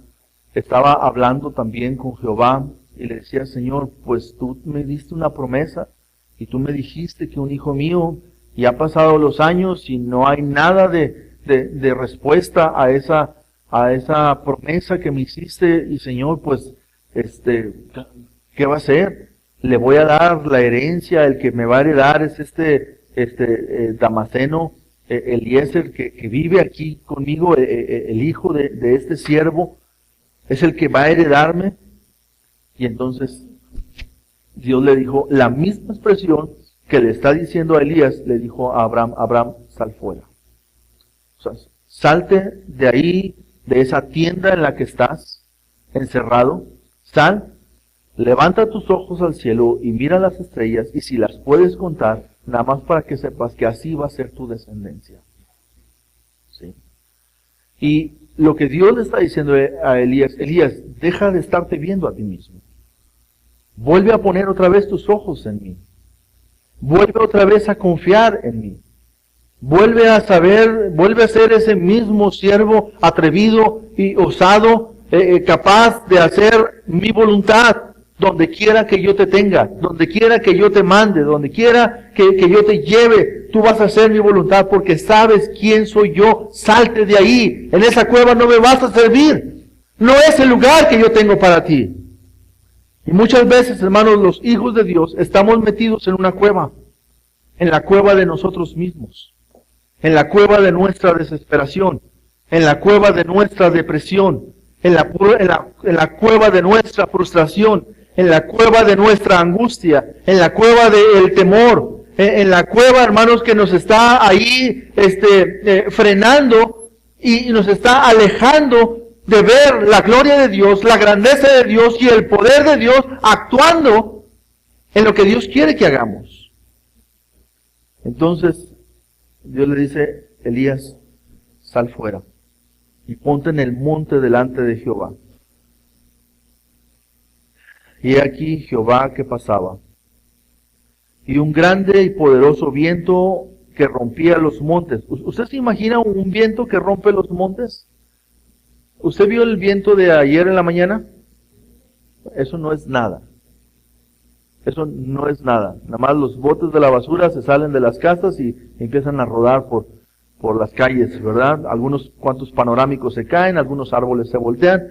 estaba hablando también con Jehová y le decía: Señor, pues tú me diste una promesa y tú me dijiste que un hijo mío, y ha pasado los años y no hay nada de respuesta a esa promesa que me hiciste, y Señor, pues, ¿qué va a hacer? Le voy a dar la herencia, el que me va a heredar es Damaseno, Eliezer, que vive aquí conmigo, el hijo de este siervo, es el que va a heredarme. Y entonces Dios le dijo la misma expresión que le está diciendo a Elías, le dijo a Abraham: Abraham, sal fuera. O sea, salte de ahí, de esa tienda en la que estás encerrado, sal, levanta tus ojos al cielo y mira las estrellas, y si las puedes contar, nada más para que sepas que así va a ser tu descendencia. ¿Sí? Y lo que Dios le está diciendo a Elías: Elías, deja de estarte viendo a ti mismo. Vuelve a poner otra vez tus ojos en mí. Vuelve otra vez a confiar en mí. Vuelve a ser ese mismo siervo atrevido y osado, capaz de hacer mi voluntad. Donde quiera que yo te tenga, donde quiera que yo te mande, donde quiera que yo te lleve, tú vas a hacer mi voluntad porque sabes quién soy yo. Salte de ahí. En esa cueva no me vas a servir. No es el lugar que yo tengo para ti. Y muchas veces, hermanos, los hijos de Dios estamos metidos en una cueva. En la cueva de nosotros mismos. En la cueva de nuestra desesperación. En la cueva de nuestra depresión. En la cueva de nuestra frustración. En la cueva de nuestra angustia, en la cueva del temor, en la cueva, hermanos, que nos está ahí frenando y nos está alejando de ver la gloria de Dios, la grandeza de Dios y el poder de Dios actuando en lo que Dios quiere que hagamos. Entonces, Dios le dice: Elías, sal fuera y ponte en el monte delante de Jehová. Y aquí Jehová que pasaba, y un grande y poderoso viento que rompía los montes. ¿Usted se imagina un viento que rompe los montes? ¿Usted vio el viento de ayer en la mañana? Eso no es nada. Eso no es nada. Nada más los botes de la basura se salen de las casas y empiezan a rodar por las calles, ¿verdad? Algunos cuantos panorámicos se caen, algunos árboles se voltean,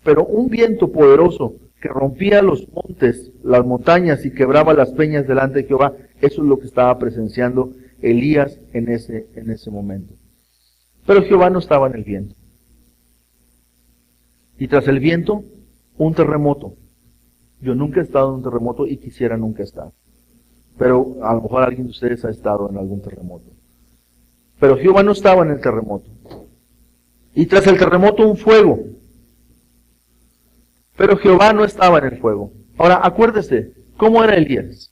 pero un viento poderoso que rompía los montes, las montañas y quebraba las peñas delante de Jehová, eso es lo que estaba presenciando Elías en ese momento. Pero Jehová no estaba en el viento. Y tras el viento, un terremoto. Yo nunca he estado en un terremoto y quisiera nunca estar. Pero a lo mejor alguien de ustedes ha estado en algún terremoto. Pero Jehová no estaba en el terremoto. Y tras el terremoto un fuego. Pero Jehová no estaba en el fuego. Ahora, acuérdese, ¿cómo era Elías?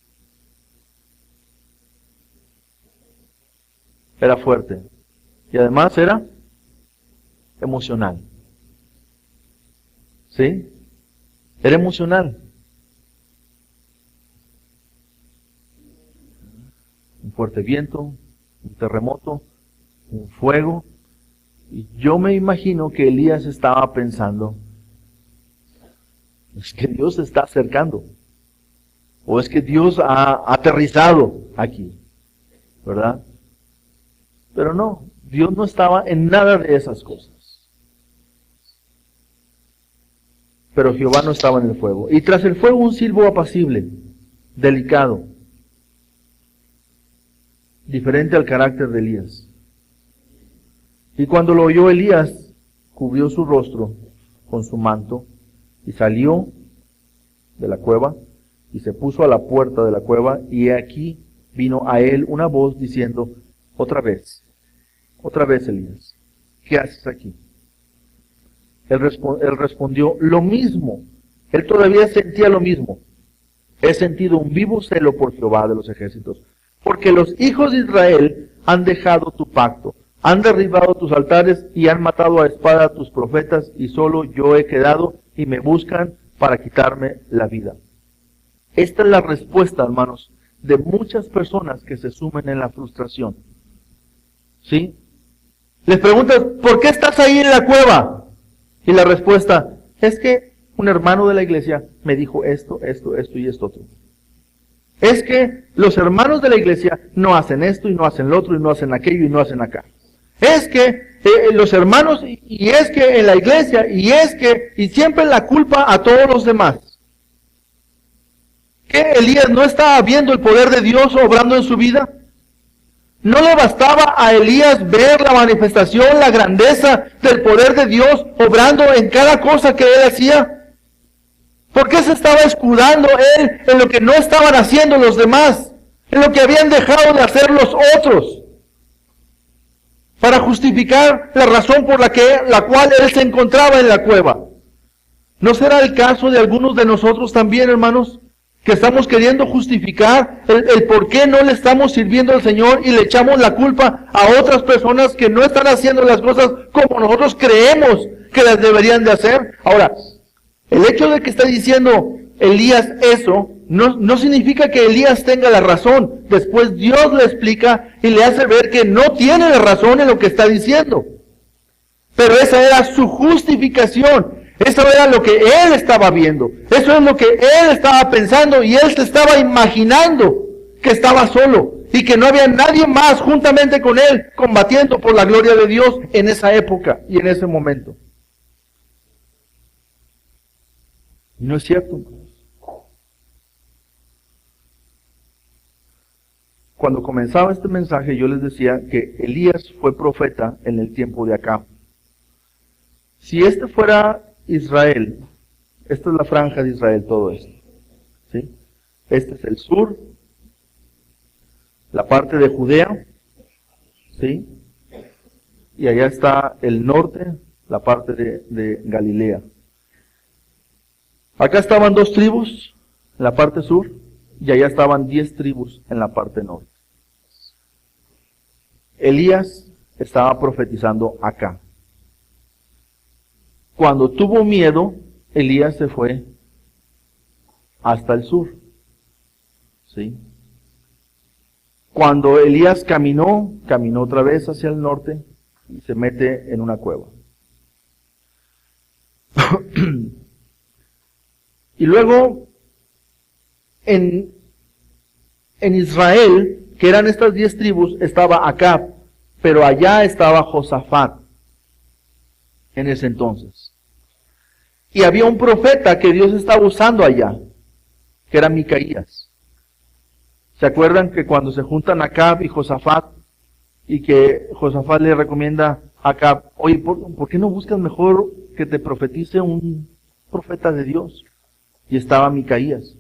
Era fuerte. Y además era emocional. ¿Sí? Era emocional. Un fuerte viento, un terremoto, un fuego. Y yo me imagino que Elías estaba pensando, es que Dios se está acercando. O es que Dios ha aterrizado aquí. ¿Verdad? Pero no, Dios no estaba en nada de esas cosas. Pero Jehová no estaba en el fuego. Y tras el fuego un silbo apacible, delicado, diferente al carácter de Elías. Y cuando lo oyó Elías, cubrió su rostro con su manto y salió de la cueva y se puso a la puerta de la cueva, y aquí vino a él una voz diciendo, otra vez Elías, ¿qué haces aquí? Él respondió, lo mismo. Él todavía sentía lo mismo. He sentido un vivo celo por Jehová de los ejércitos, porque los hijos de Israel han dejado tu pacto, han derribado tus altares y han matado a espada a tus profetas, y solo yo he quedado y me buscan para quitarme la vida. Esta es la respuesta, hermanos, de muchas personas que se sumen en la frustración. ¿Sí? Les preguntas, ¿por qué estás ahí en la cueva? Y la respuesta es que un hermano de la iglesia me dijo esto y esto otro. Es que los hermanos de la iglesia no hacen esto y no hacen lo otro y no hacen aquello y no hacen acá. Es que los hermanos, y es que en la iglesia, y siempre la culpa a todos los demás. ¿Que Elías no estaba viendo el poder de Dios obrando en su vida? ¿No le bastaba a Elías ver la manifestación, la grandeza del poder de Dios obrando en cada cosa que él hacía? ¿Por qué se estaba escudando él en lo que no estaban haciendo los demás? En lo que habían dejado de hacer los otros. Para justificar la razón por la cual él se encontraba en la cueva. ¿No será el caso de algunos de nosotros también, hermanos? Que estamos queriendo justificar el por qué no le estamos sirviendo al Señor y le echamos la culpa a otras personas que no están haciendo las cosas como nosotros creemos que las deberían de hacer. Ahora, el hecho de que está diciendo Elías eso, no significa que Elías tenga la razón. Después Dios le explica y le hace ver que no tiene la razón en lo que está diciendo. Pero esa era su justificación. Eso era lo que él estaba viendo. Eso es lo que él estaba pensando, y él se estaba imaginando que estaba solo y que no había nadie más juntamente con él combatiendo por la gloria de Dios en esa época y en ese momento. Y no es cierto. Cuando comenzaba este mensaje yo les decía que Elías fue profeta en el tiempo de Acab. Si este fuera Israel, esta es la franja de Israel, todo esto, ¿sí? Este es el sur, la parte de Judea, ¿sí? Y allá está el norte, la parte de Galilea. Acá estaban 2 tribus en la parte sur, y allá estaban 10 tribus en la parte norte. Elías estaba profetizando acá. Cuando tuvo miedo, Elías se fue hasta el sur. ¿Sí? Cuando Elías caminó otra vez hacia el norte y se mete en una cueva. Y luego, en Israel, que eran estas 10 tribus, estaba Acab, pero allá estaba Josafat en ese entonces. Y había un profeta que Dios estaba usando allá, que era Micaías. ¿Se acuerdan que cuando se juntan Acab y Josafat, y que Josafat le recomienda a Acab, oye, ¿por qué no buscas mejor que te profetice un profeta de Dios? Y estaba Micaías,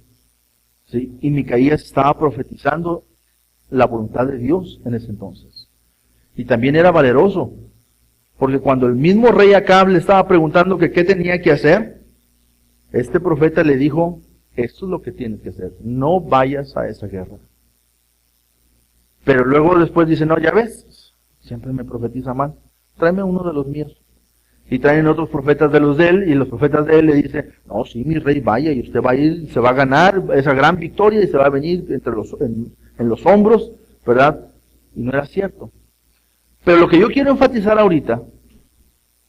¿sí? Y Micaías estaba profetizando la voluntad de Dios en ese entonces. Y también era valeroso, porque cuando el mismo rey Acab le estaba preguntando que qué tenía que hacer, este profeta le dijo, esto es lo que tienes que hacer, no vayas a esa guerra. Pero luego después dice, no, ya ves, siempre me profetiza mal, tráeme uno de los míos. Y traen otros profetas de los de él, y los profetas de él le dicen, no, sí, mi rey, vaya, y usted va a ir, se va a ganar esa gran victoria, y se va a venir en los hombros, ¿verdad? Y no era cierto. Pero lo que yo quiero enfatizar ahorita,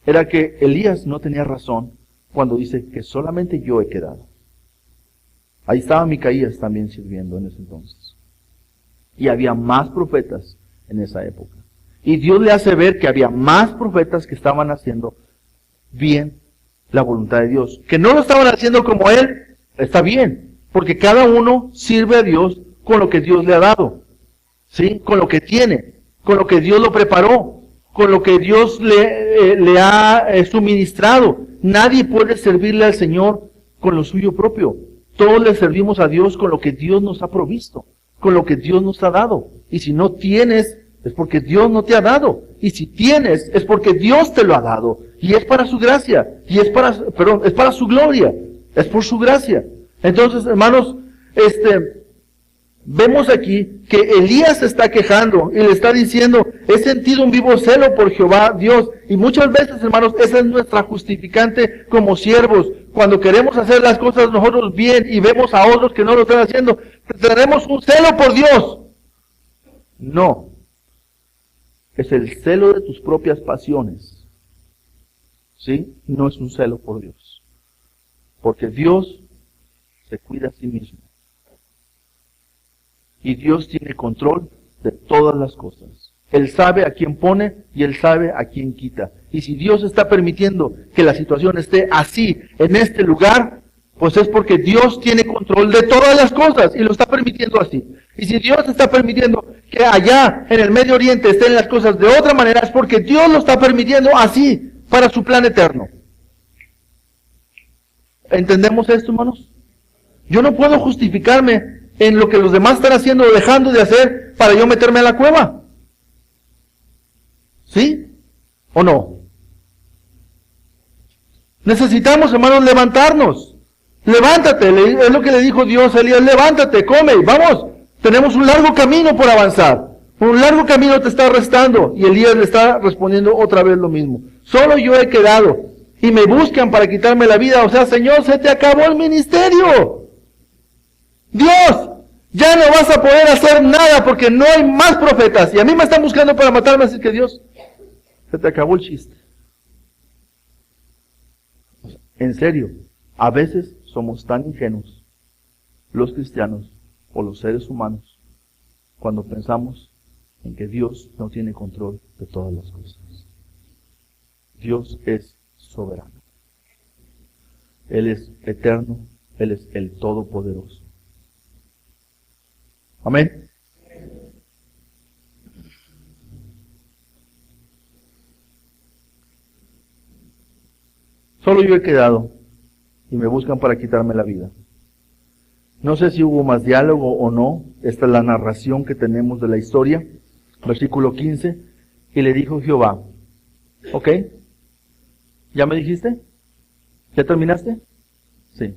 era que Elías no tenía razón cuando dice que solamente yo he quedado. Ahí estaba Micaías también sirviendo en ese entonces. Y había más profetas en esa época. Y Dios le hace ver que había más profetas que estaban haciendo bien la voluntad de Dios. Que no lo estaban haciendo como él, está bien. Porque cada uno sirve a Dios con lo que Dios le ha dado. ¿Sí? Con lo que tiene. Con lo que Dios lo preparó. Con lo que Dios le ha suministrado. Nadie puede servirle al Señor con lo suyo propio. Todos le servimos a Dios con lo que Dios nos ha provisto. Con lo que Dios nos ha dado. Y si no tienes, es porque Dios no te ha dado. Y si tienes, es porque Dios te lo ha dado. Y es para su gracia. Y es para su gloria. Es por su gracia. Entonces, hermanos, vemos aquí que Elías se está quejando y le está diciendo, he sentido un vivo celo por Jehová Dios. Y muchas veces, hermanos, esa es nuestra justificante como siervos. Cuando queremos hacer las cosas nosotros bien y vemos a otros que no lo están haciendo, tenemos un celo por Dios. No. Es el celo de tus propias pasiones. ¿Sí? No es un celo por Dios. Porque Dios se cuida a sí mismo. Y Dios tiene control de todas las cosas. Él sabe a quién pone y Él sabe a quién quita. Y si Dios está permitiendo que la situación esté así, en este lugar, pues es porque Dios tiene control de todas las cosas y lo está permitiendo así. Y si Dios está permitiendo que allá en el Medio Oriente estén las cosas de otra manera, es porque Dios lo está permitiendo así para su plan eterno. ¿Entendemos esto, hermanos? Yo no puedo justificarme en lo que los demás están haciendo o dejando de hacer para yo meterme a la cueva. ¿Sí? ¿O no? Necesitamos, hermanos, levantarnos. Levántate, es lo que le dijo Dios a Elías, levántate, come, vamos. Tenemos un largo camino por avanzar. Un largo camino te está restando. Y Elías le está respondiendo otra vez lo mismo. Solo yo he quedado. Y me buscan para quitarme la vida. O sea, Señor, se te acabó el ministerio. Dios, ya no vas a poder hacer nada porque no hay más profetas. Y a mí me están buscando para matarme, así que Dios, se te acabó el chiste. En serio, a veces somos tan ingenuos, los cristianos o los seres humanos, cuando pensamos en que Dios no tiene control de todas las cosas. Dios es soberano. Él es eterno, Él es el Todopoderoso. Amén. Solo yo he quedado y me buscan para quitarme la vida. No sé si hubo más diálogo o no. Esta es la narración que tenemos de la historia. Versículo 15. Y le dijo Jehová, ¿ok? ¿Ya me dijiste? ¿Ya terminaste? Sí.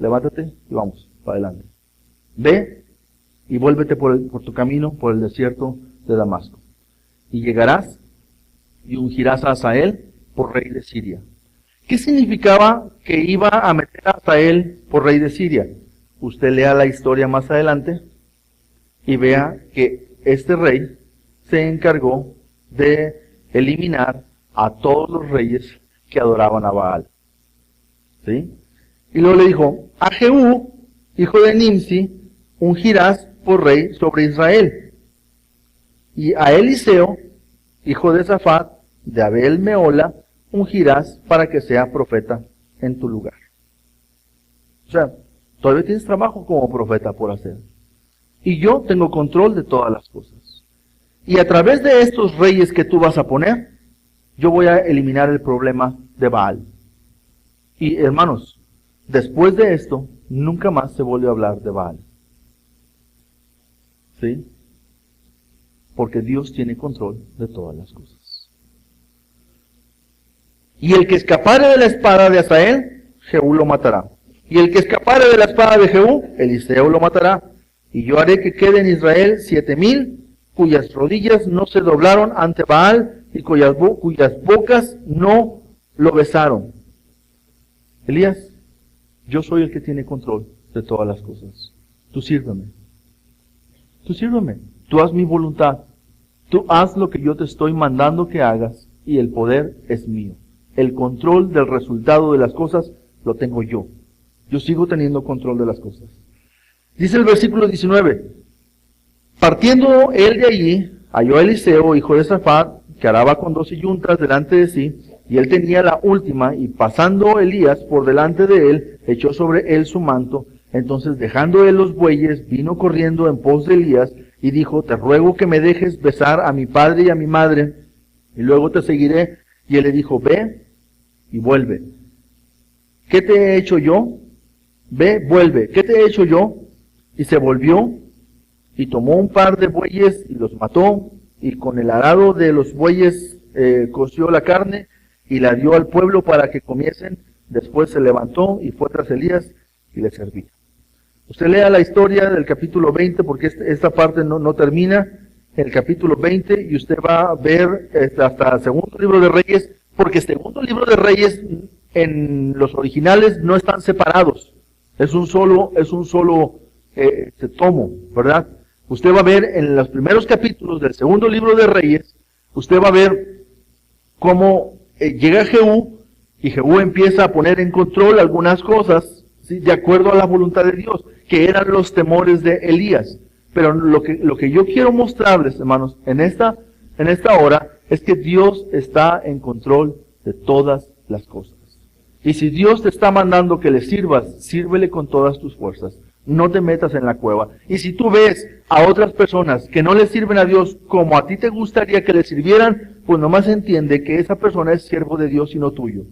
Levántate y vamos, para adelante. Ve y vuélvete por tu camino, por el desierto de Damasco. Y llegarás y ungirás a Hazael por rey de Siria. ¿Qué significaba que iba a meter a Hazael por rey de Siria? Usted lea la historia más adelante y vea que este rey se encargó de eliminar a todos los reyes que adoraban a Baal. ¿Sí? Y luego le dijo, a Jehú, hijo de Nimsi, ungirás por rey sobre Israel. Y a Eliseo, hijo de Safat, de Abel Meola, ungirás para que sea profeta en tu lugar. O sea, todavía tienes trabajo como profeta por hacer. y yo tengo control de todas las cosas. Y a través de estos reyes que tú vas a poner, yo voy a eliminar el problema de Baal. Y hermanos, después de esto, nunca más se vuelve a hablar de Baal. ¿Sí? Porque Dios tiene control de todas las cosas. Y el que escapare de la espada de Hazael, Jehú lo matará. Y el que escapare de la espada de Jehú, Eliseo lo matará. Y yo haré que quede en Israel 7,000, cuyas rodillas no se doblaron ante Baal, y cuyas bocas no lo besaron. Elías, yo soy el que tiene control de todas las cosas. Tú sírveme. Tú sírveme. Tú haz mi voluntad. Tú haz lo que yo te estoy mandando que hagas, y el poder es mío. El control del resultado de las cosas lo tengo yo. Yo sigo teniendo control de las cosas. Dice el versículo 19, partiendo él de allí, halló a Eliseo, hijo de Safat, que araba con 12 yuntas delante de sí, y él tenía la última, y pasando Elías por delante de él, echó sobre él su manto. Entonces, dejando él los bueyes, vino corriendo en pos de Elías, y dijo, te ruego que me dejes besar a mi padre y a mi madre, y luego te seguiré. Y él le dijo, ve y vuelve. ¿Qué te he hecho yo? Ve, vuelve. ¿Qué te he hecho yo? Y se volvió, y tomó un par de bueyes, y los mató, y con el arado de los bueyes coció la carne, y la dio al pueblo para que comiesen. Después se levantó, y fue tras Elías, y le servía. Usted lea la historia del capítulo 20, porque esta parte no termina, el capítulo 20, y usted va a ver hasta el segundo libro de Reyes, porque el segundo libro de Reyes en los originales no están separados. Es un solo tomo, ¿verdad? Usted va a ver en los primeros capítulos del segundo libro de Reyes, usted va a ver cómo llega Jehú, y Jehú empieza a poner en control algunas cosas, ¿sí?, de acuerdo a la voluntad de Dios, que eran los temores de Elías. Pero lo que yo quiero mostrarles, hermanos, en esta hora, es que Dios está en control de todas las cosas. Y si Dios te está mandando que le sirvas, sírvele con todas tus fuerzas. No te metas en la cueva. Y si tú ves a otras personas que no le sirven a Dios como a ti te gustaría que le sirvieran, pues nomás entiende que esa persona es siervo de Dios y no tuyo.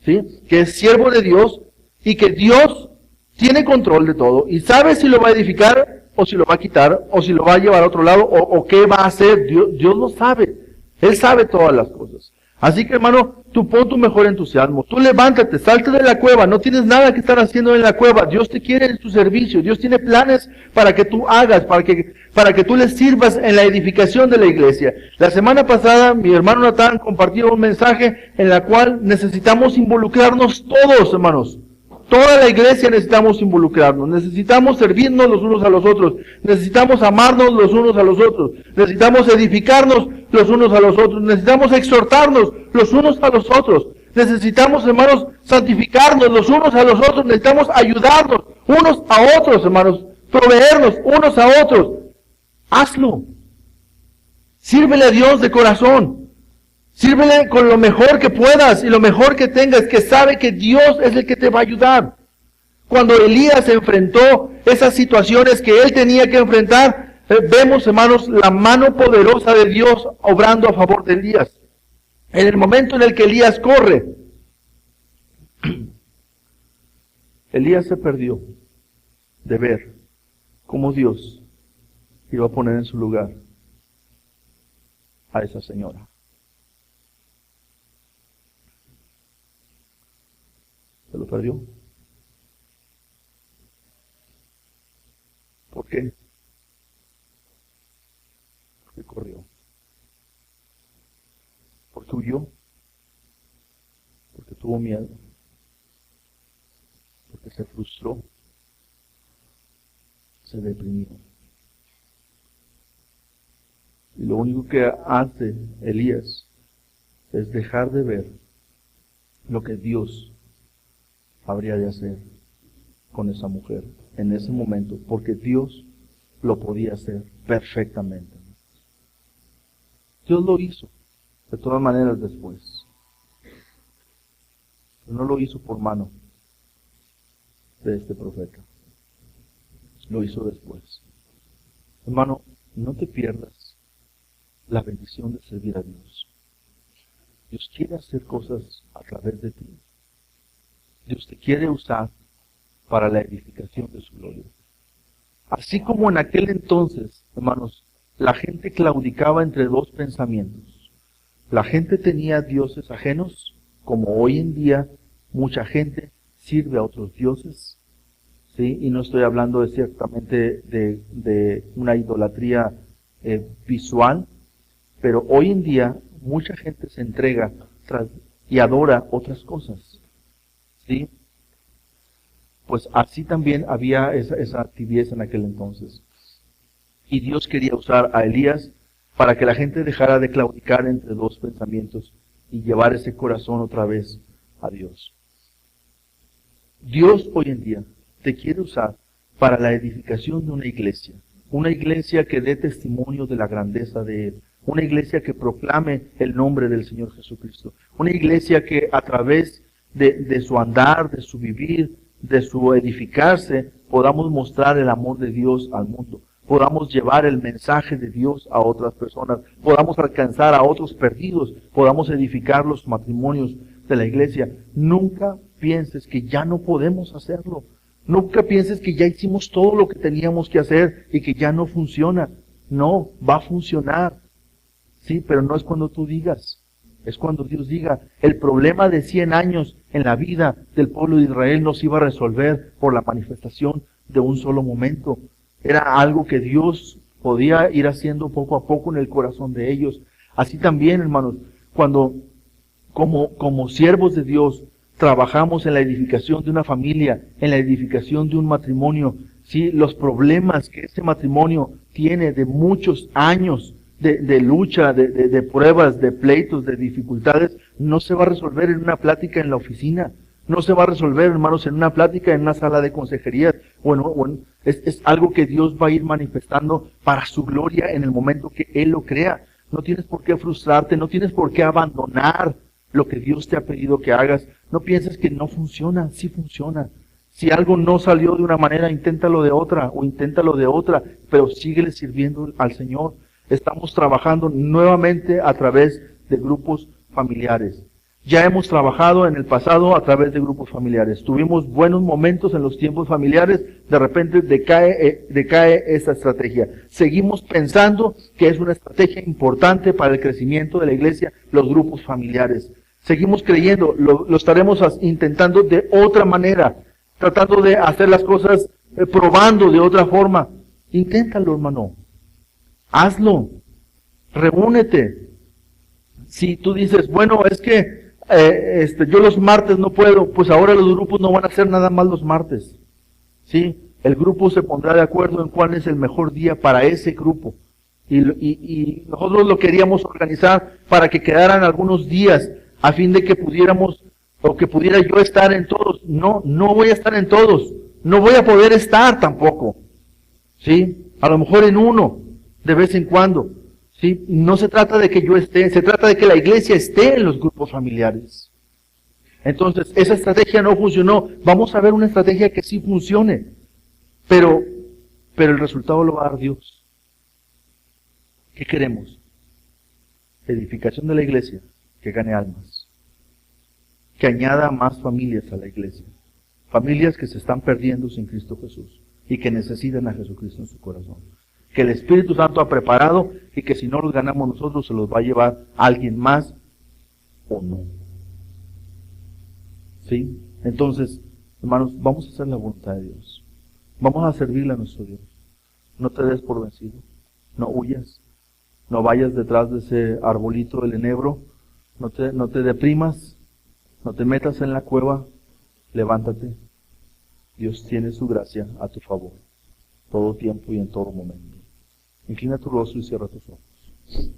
¿Sí? Que es siervo de Dios y que Dios tiene control de todo y sabe si lo va a edificar o si lo va a quitar o si lo va a llevar a otro lado o qué va a hacer. Dios lo sabe. Él sabe todas las cosas. Así que, hermano, tú pon tu mejor entusiasmo. Tú levántate, salte de la cueva. No tienes nada que estar haciendo en la cueva. Dios te quiere en tu servicio. Dios tiene planes para que tú hagas, para que tú le sirvas en la edificación de la iglesia. La semana pasada, mi hermano Natán compartió un mensaje en la cual necesitamos involucrarnos todos, hermanos. Toda la iglesia necesitamos involucrarnos, necesitamos servirnos los unos a los otros, necesitamos amarnos los unos a los otros, necesitamos edificarnos los unos a los otros, necesitamos exhortarnos los unos a los otros, necesitamos, hermanos, santificarnos los unos a los otros, necesitamos ayudarnos unos a otros, hermanos, proveernos unos a otros. Hazlo. Sírvele a Dios de corazón. Sírvele con lo mejor que puedas y lo mejor que tengas, que sabe que Dios es el que te va a ayudar. Cuando Elías enfrentó esas situaciones que él tenía que enfrentar, vemos, hermanos, la mano poderosa de Dios obrando a favor de Elías. En el momento en el que Elías corre, Elías se perdió de ver cómo Dios iba a poner en su lugar a esa señora. Se lo perdió. ¿Por qué? Porque corrió. Porque huyó. Porque tuvo miedo. Porque se frustró. Se deprimió. Y lo único que hace Elías es dejar de ver lo que Dios habría de hacer con esa mujer en ese momento, porque Dios lo podía hacer perfectamente. Dios lo hizo, de todas maneras después. Pero no lo hizo por mano de este profeta. Lo hizo después. Hermano, no te pierdas la bendición de servir a Dios. Dios quiere hacer cosas a través de ti. Dios te quiere usar para la edificación de su gloria. Así como en aquel entonces, hermanos, la gente claudicaba entre dos pensamientos. La gente tenía dioses ajenos, como hoy en día mucha gente sirve a otros dioses. ¿Sí? Y no estoy hablando ciertamente de una idolatría visual, pero hoy en día mucha gente se entrega y adora otras cosas. ¿Sí? Pues así también había esa tibieza en aquel entonces. Y Dios quería usar a Elías para que la gente dejara de claudicar entre dos pensamientos y llevar ese corazón otra vez a Dios. Dios hoy en día te quiere usar para la edificación de una iglesia que dé testimonio de la grandeza de Él, una iglesia que proclame el nombre del Señor Jesucristo, una iglesia que a través de su andar, de su vivir, de su edificarse, podamos mostrar el amor de Dios al mundo, podamos llevar el mensaje de Dios a otras personas, podamos alcanzar a otros perdidos, podamos edificar los matrimonios de la iglesia. Nunca pienses que ya no podemos hacerlo. Nunca pienses que ya hicimos todo lo que teníamos que hacer y que ya no funciona. No, va a funcionar. Sí, pero no es cuando tú digas. Es cuando Dios diga. El problema de 100 años en la vida del pueblo de Israel no se iba a resolver por la manifestación de un solo momento. Era algo que Dios podía ir haciendo poco a poco en el corazón de ellos. Así también, hermanos, cuando como siervos de Dios trabajamos en la edificación de una familia, en la edificación de un matrimonio, ¿sí? Los problemas que ese matrimonio tiene de muchos años de lucha, de pruebas, de pleitos, de dificultades, no se va a resolver en una plática en la oficina, no se va a resolver, hermanos, en una plática en una sala de consejería. Es algo que Dios va a ir manifestando para su gloria en el momento que Él lo crea. No tienes por qué frustrarte, no tienes por qué abandonar lo que Dios te ha pedido que hagas. No pienses que no funciona, sí funciona. Si algo no salió de una manera, inténtalo de otra, pero síguele sirviendo al Señor. Estamos trabajando nuevamente a través de grupos familiares. Ya hemos trabajado en el pasado a través de grupos familiares. Tuvimos buenos momentos en los tiempos familiares, de repente decae esa estrategia. Seguimos pensando que es una estrategia importante para el crecimiento de la iglesia, los grupos familiares. Seguimos creyendo, lo estaremos intentando de otra manera, tratando de hacer las cosas, probando de otra forma. Inténtalo, hermano. Hazlo. Reúnete. Si tú dices, bueno, es que yo los martes no puedo, pues ahora los grupos no van a ser nada más los martes. ¿Sí? El grupo se pondrá de acuerdo en cuál es el mejor día para ese grupo. Y nosotros lo queríamos organizar para que quedaran algunos días a fin de que pudiéramos, o que pudiera yo estar en todos. No voy a estar en todos. No voy a poder estar tampoco. ¿Sí? A lo mejor en uno, de vez en cuando. ¿Sí? No se trata de que yo esté, se trata de que la iglesia esté en los grupos familiares. Entonces, esa estrategia no funcionó. Vamos a ver una estrategia que sí funcione. Pero el resultado lo va a dar Dios. ¿Qué queremos? Edificación de la iglesia, que gane almas. Que añada más familias a la iglesia. Familias que se están perdiendo sin Cristo Jesús y que necesitan a Jesucristo en su corazón. Que el Espíritu Santo ha preparado y que si no los ganamos nosotros se los va a llevar alguien más o no. ¿Sí? Entonces, hermanos, vamos a hacer la voluntad de Dios. Vamos a servirle a nuestro Dios. No te des por vencido. No huyas. No vayas detrás de ese arbolito del enebro. No te deprimas. No te metas en la cueva. Levántate. Dios tiene su gracia a tu favor. Todo tiempo y en todo momento. Inclina tu rostro y cierra tus ojos.